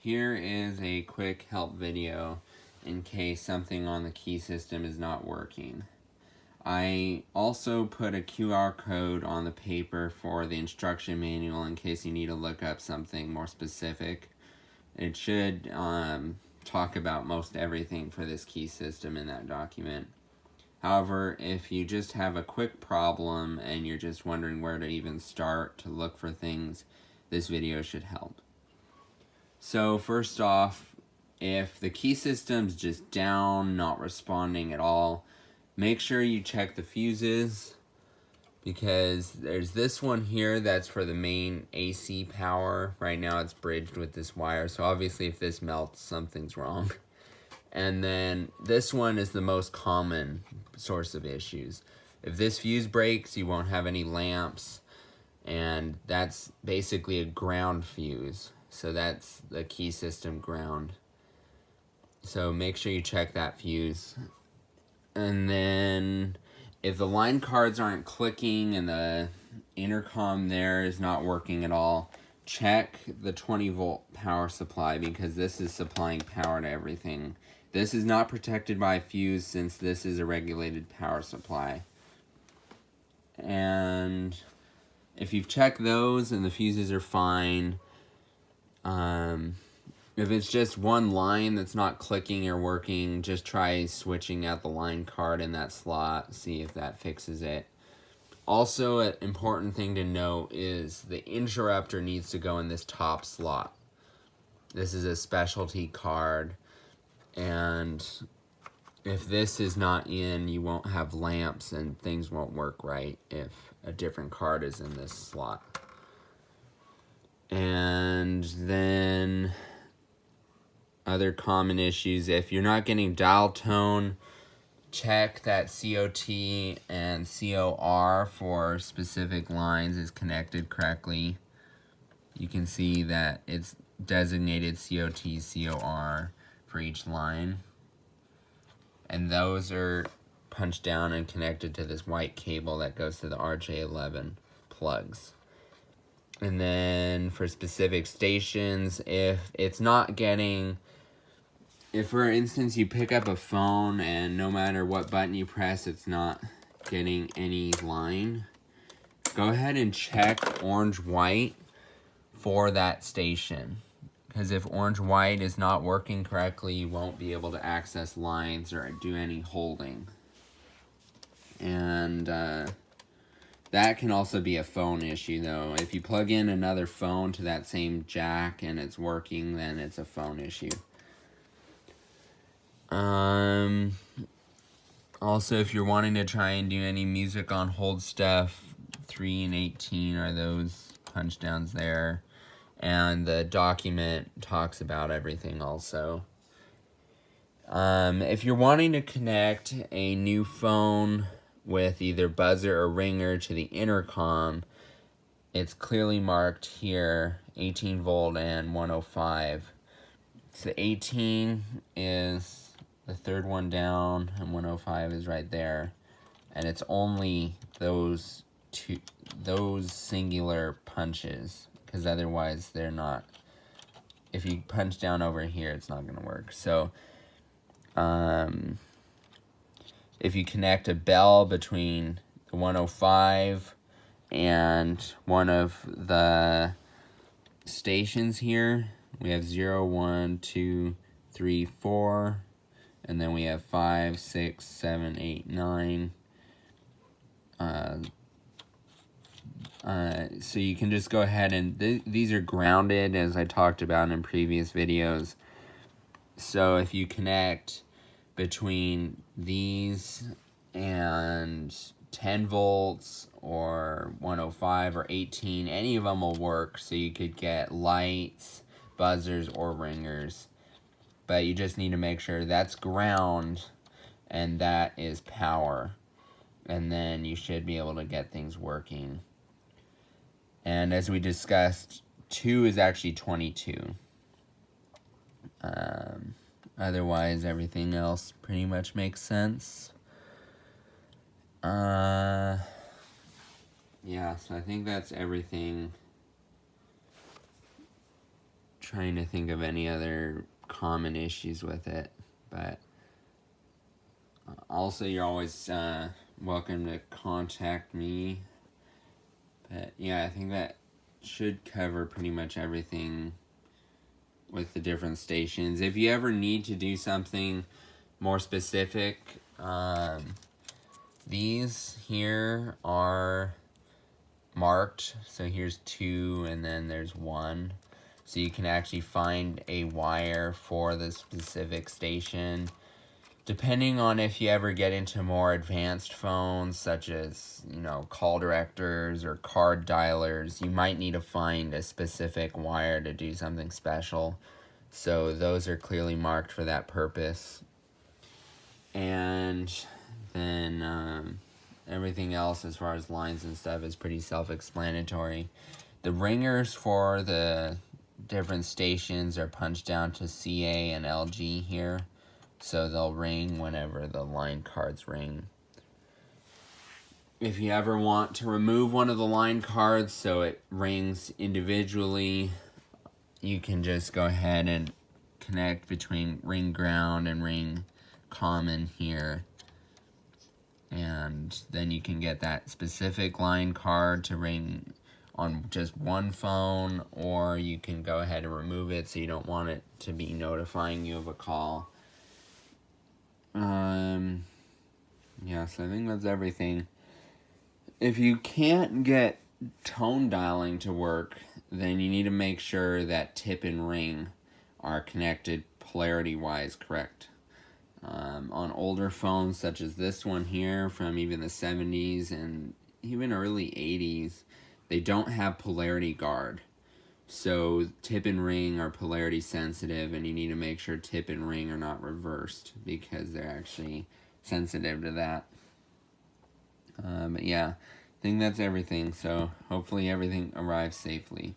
Here is a quick help video in case something on the key system is not working. I also put a QR code on the paper for the instruction manual in case you need to look up something more specific. It should talk about most everything for this key system in that document. However, if you just have a quick problem and you're just wondering where to even start to look for things, this video should help. So first off, if the key system's just down, not responding at all, make sure you check the fuses, because there's this one here that's for the main AC power. Right now it's bridged with this wire, so obviously if this melts, something's wrong. And then this one is the most common source of issues. If this fuse breaks, you won't have any lamps, and that's basically a ground fuse. So that's the key system ground. So make sure you check that fuse. And then if the line cards aren't clicking and the intercom there is not working at all, check the 20-volt power supply, because this is supplying power to everything. This is not protected by a fuse since this is a regulated power supply. And if you've checked those and the fuses are fine, if it's just one line that's not clicking or working, just try switching out the line card in that slot, see if that fixes it. Also, an important thing to note is the interrupter needs to go in this top slot. This is a specialty card, and if this is not in, you won't have lamps and things won't work right if a different card is in this slot. And then other common issues, if you're not getting dial tone, check that COT and COR for specific lines is connected correctly. You can see that it's designated COT, COR for each line. And those are punched down and connected to this white cable that goes to the RJ11 plugs. And then for specific stations, if it's not getting, if for instance you pick up a phone and no matter what button you press, it's not getting any line, go ahead and check orange-white for that station. Because if orange-white is not working correctly, you won't be able to access lines or do any holding. And that can also be a phone issue, though. If you plug in another phone to that same jack and it's working, then it's a phone issue. Also, if you're wanting to try and do any music on hold stuff, 3 and 18 are those punch downs there. And the document talks about everything also. If you're wanting to connect a new phone with either buzzer or ringer to the intercom, it's clearly marked here, 18 volt and 105. So 18 is the third one down, and 105 is right there. And it's only those singular punches, because otherwise they're not, if you punch down over here, it's not going to work. So if you connect a bell between the 105 and one of the stations here, we have 0, 1, 2, 3, 4, and then we have 5, 6, 7, 8, 9. So you can just go ahead and these are grounded, as I talked about in previous videos. So if you connect between these and 10 volts or 105 or 18, any of them will work. So you could get lights, buzzers, or ringers. But you just need to make sure that's ground and that is power. And then you should be able to get things working. And as we discussed, 2 is actually 22. Otherwise, everything else pretty much makes sense. Yeah, so I think that's everything. trying to think of any other common issues with it, but also you're always welcome to contact me. But yeah, I think that should cover pretty much everything with the different stations. If you ever need to do something more specific, these here are marked. So here's 2 and then there's 1. So you can actually find a wire for the specific station. Depending on if you ever get into more advanced phones, such as, call directors or card dialers, you might need to find a specific wire to do something special. So those are clearly marked for that purpose. And then everything else as far as lines and stuff is pretty self-explanatory. The ringers for the different stations are punched down to CA and LG here. So they'll ring whenever the line cards ring. If you ever want to remove one of the line cards so it rings individually, you can just go ahead and connect between ring ground and ring common here. And then you can get that specific line card to ring on just one phone, or you can go ahead and remove it so you don't want it to be notifying you of a call. Yeah, so I think that's everything. If you can't get tone dialing to work, then you need to make sure that tip and ring are connected polarity-wise correct. On older phones such as this one here from even the 70s and even early 80s, they don't have polarity guard. So tip and ring are polarity sensitive, and you need to make sure tip and ring are not reversed because they're actually sensitive to that. But yeah, I think that's everything. So hopefully everything arrives safely.